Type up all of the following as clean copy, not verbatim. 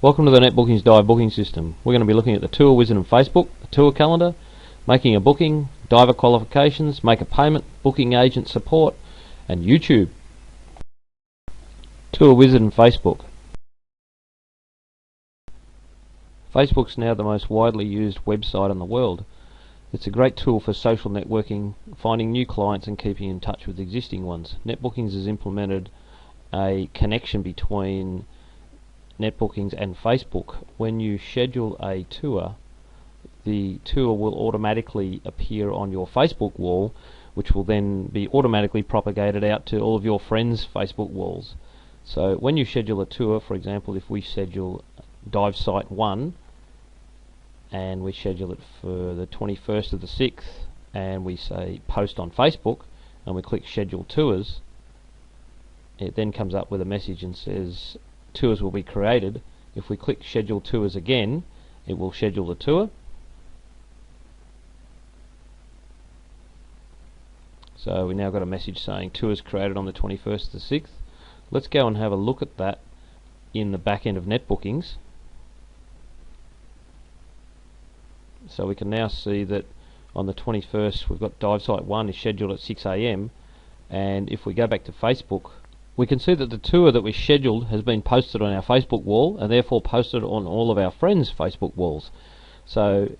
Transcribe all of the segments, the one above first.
Welcome to the NetBookings Dive booking system. We're going to be looking at the Tour Wizard and Facebook, the tour calendar, making a booking, diver qualifications, make a payment, booking agent support, and YouTube. Tour Wizard and Facebook. Facebook's now the most widely used website in the world. It's a great tool for social networking, finding new clients and keeping in touch with existing ones. NetBookings has implemented a connection between NetBookings and Facebook. When you schedule a tour, the tour will automatically appear on your Facebook wall, which will then be automatically propagated out to all of your friends' Facebook walls. So when you schedule a tour, for example, if we schedule Dive Site 1 and we schedule it for the 21st of the 6th and we say post on Facebook and we click schedule tours, it then comes up with a message and says tours will be created. If we click schedule tours again, it will schedule the tour. So we now got a message saying tours created on the 21st of the 6th. Let's go and have a look at that in the back end of NetBookings. So we can now see that on the 21st we've got Dive Site 1 is scheduled at 6 AM, and if we go back to Facebook, we can see that the tour that we scheduled has been posted on our Facebook wall and therefore posted on all of our friends' Facebook walls. So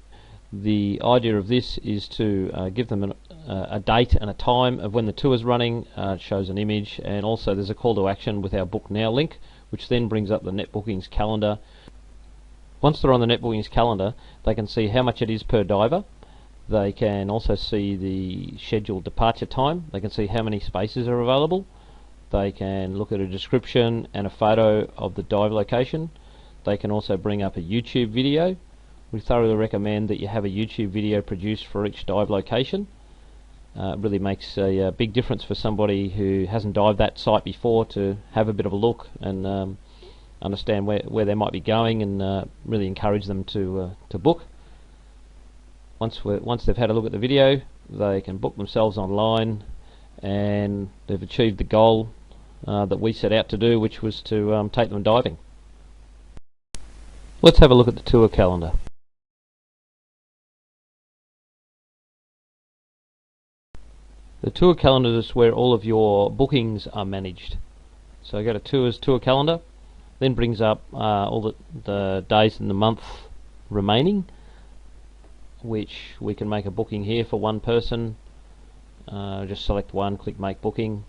the idea of this is to give them a date and a time of when the tour is running. It shows an image, and also there's a call to action with our Book Now link, which then brings up the NetBookings calendar. Once they're on the NetBookings calendar, they can see how much it is per diver. They can also see the scheduled departure time. They can see how many spaces are available. They can look at a description and a photo of the dive location. They can also bring up a YouTube video. We thoroughly recommend that you have a YouTube video produced for each dive location. It really makes a big difference for somebody who hasn't dived that site before to have a bit of a look and understand where they might be going, and really encourage them to book. Once they've had a look at the video, they can book themselves online, and they've achieved the goal that we set out to do, which was to take them diving. Let's have a look at the tour calendar. The tour calendar is where all of your bookings are managed. So go to Tours Tour Calendar, then brings up all the days in the month remaining, which we can make a booking here for one person. Just select one, click make booking.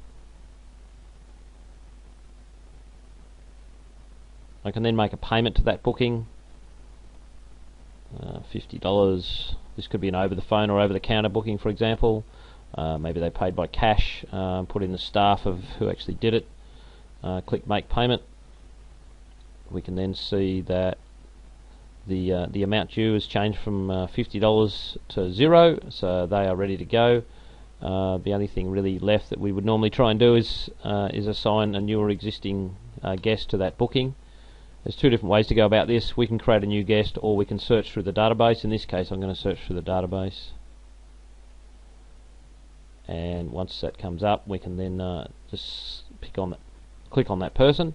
I can then make a payment to that booking, $50. This could be an over the phone or over the counter booking, for example. Maybe they paid by cash, put in the staff of who actually did it. Click make payment. We can then see that the amount due has changed from $50 to $0, so they are ready to go. The only thing really left that we would normally try and do is assign a new or existing guest to that booking. There's two different ways to go about this. We can create a new guest, or we can search through the database. In this case, I'm going to search through the database. And once that comes up, we can then just click on that person,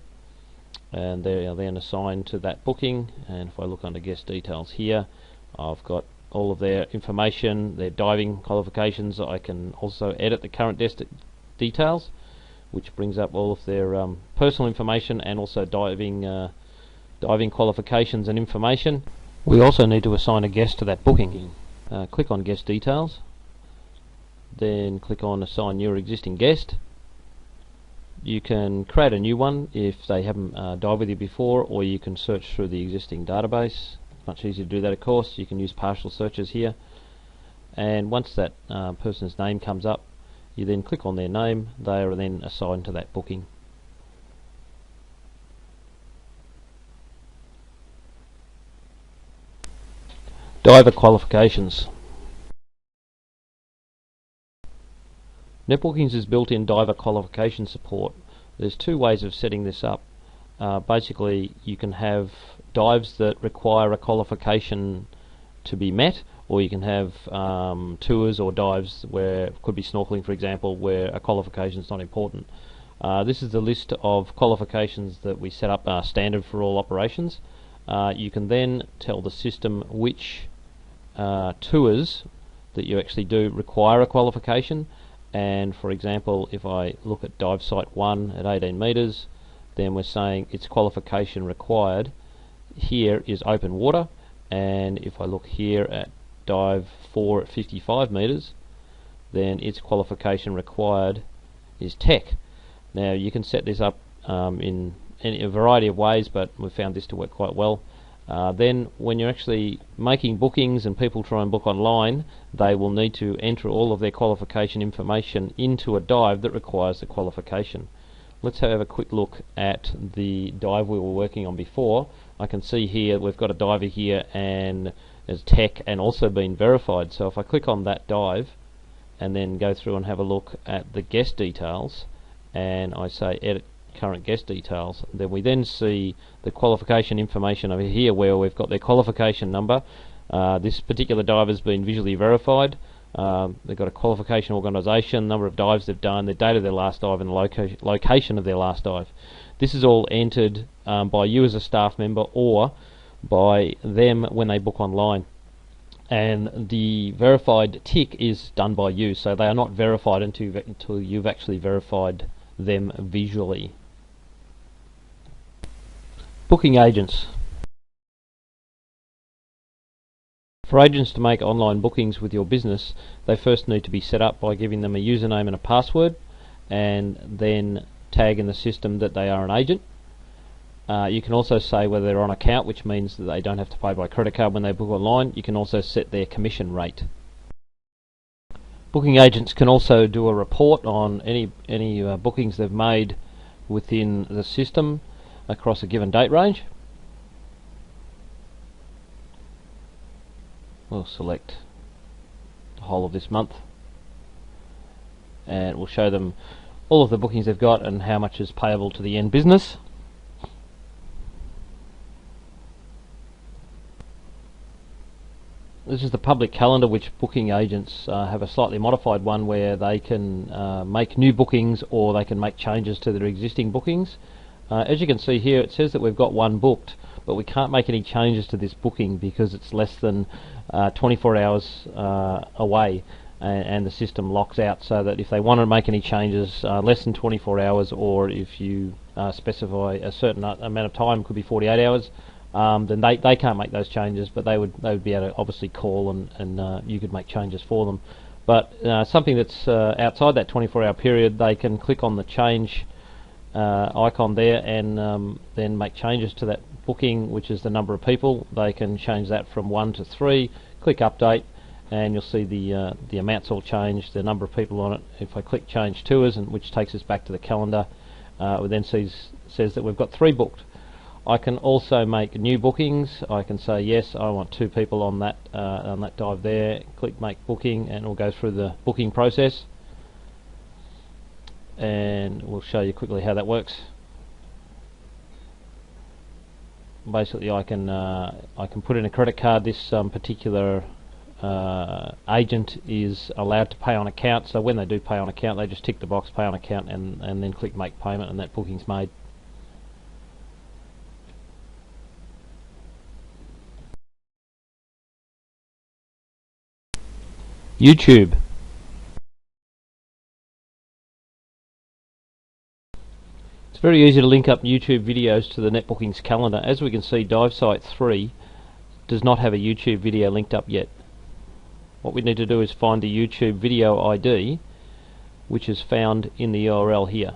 and they are then assigned to that booking. And if I look under guest details here, I've got all of their information, their diving qualifications. I can also edit the current guest details, which brings up all of their personal information and also diving qualifications and information. We also need to assign a guest to that booking. Click on guest details, then click on assign new or existing guest. You can create a new one if they haven't dived with you before, or you can search through the existing database. Much easier to do that, of course. You can use partial searches here, and once that person's name comes up, you then click on their name. They are then assigned to that booking. Diver qualifications. NetBookings is built-in diver qualification support. There's two ways of setting this up. Basically, you can have dives that require a qualification to be met, or you can have tours or dives where it could be snorkeling, for example, where a qualification is not important. This is the list of qualifications that we set up standard for all operations. you can then tell the system which tours that you actually do require a qualification. And for example, if I look at dive site 1 at 18 metres, then we're saying its qualification required here is open water. And if I look here at dive 4 at 55 metres, then its qualification required is tech. Now you can set this up in a variety of ways, but we've found this to work quite well. Then when you're actually making bookings and people try and book online, they will need to enter all of their qualification information into a dive that requires the qualification. Let's have a quick look at the dive we were working on before. I can see here we've got a diver here and there's tech and also been verified. So if I click on that dive and then go through and have a look at the guest details, and I say edit current guest details, then we then see the qualification information over here where we've got their qualification number. This particular dive has been visually verified. They've got a qualification organisation, number of dives they've done, the date of their last dive, and the location of their last dive. This is all entered by you as a staff member or by them when they book online. And the verified tick is done by you, so they are not verified until you've actually verified them visually. Booking agents. For agents to make online bookings with your business, they first need to be set up by giving them a username and a password, and then tag in the system that they are an agent. You can also say whether they're on account, which means that they don't have to pay by credit card when they book online. You can also set their commission rate. Booking agents can also do a report on any bookings they've made within the system across a given date range. We'll select the whole of this month and we'll show them all of the bookings they've got and how much is payable to the end business. This is the public calendar, which booking agents have a slightly modified one where they can make new bookings or they can make changes to their existing bookings. As you can see here, it says that we've got one booked, but we can't make any changes to this booking because it's less than 24 hours away, and the system locks out, so that if they want to make any changes less than 24 hours, or if you specify a certain amount of time, could be 48 hours, then they can't make those changes, but they would be able to obviously call and you could make changes for them. But something that's outside that 24-hour period, they can click on the change icon there and then make changes to that booking, which is the number of people. They can change that from 1 to 3, click update, and you'll see the amounts all changed, the number of people on it. If I click change tours, which takes us back to the calendar, it then says that we've got 3 booked. I can also make new bookings. I can say yes, I want 2 people on that dive there. Click make booking, and it'll go through the booking process. And we'll show you quickly how that works. Basically, I can put in a credit card. This particular agent is allowed to pay on account. So when they do pay on account, they just tick the box, pay on account, and then click make payment, and that booking's made. YouTube. It's very easy to link up YouTube videos to the NetBookings calendar. As we can see, dive site 3 does not have a YouTube video linked up yet. What we need to do is find the YouTube video ID, which is found in the URL here.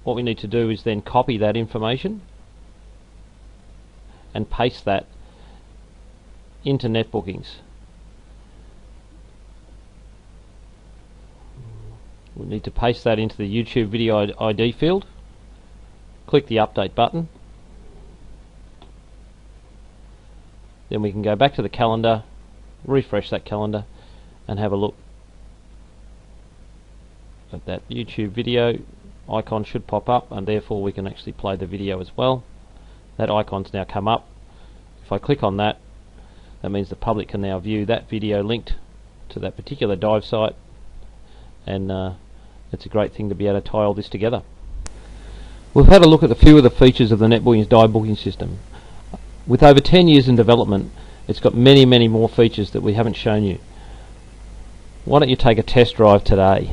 What we need to do is then copy that information and paste that into NetBookings. We need to paste that into the YouTube video ID field. Click the update button. Then we can go back to the calendar, refresh that calendar, and have a look at that YouTube video. Icon should pop up, and therefore we can actually play the video as well. That icon's now come up. If I click on that, that means the public can now view that video linked to that particular dive site, and it's a great thing to be able to tie all this together. We've had a look at a few of the features of the NetBookings dive booking system. With over 10 years in development, it's got many more features that we haven't shown you. Why don't you take a test drive today?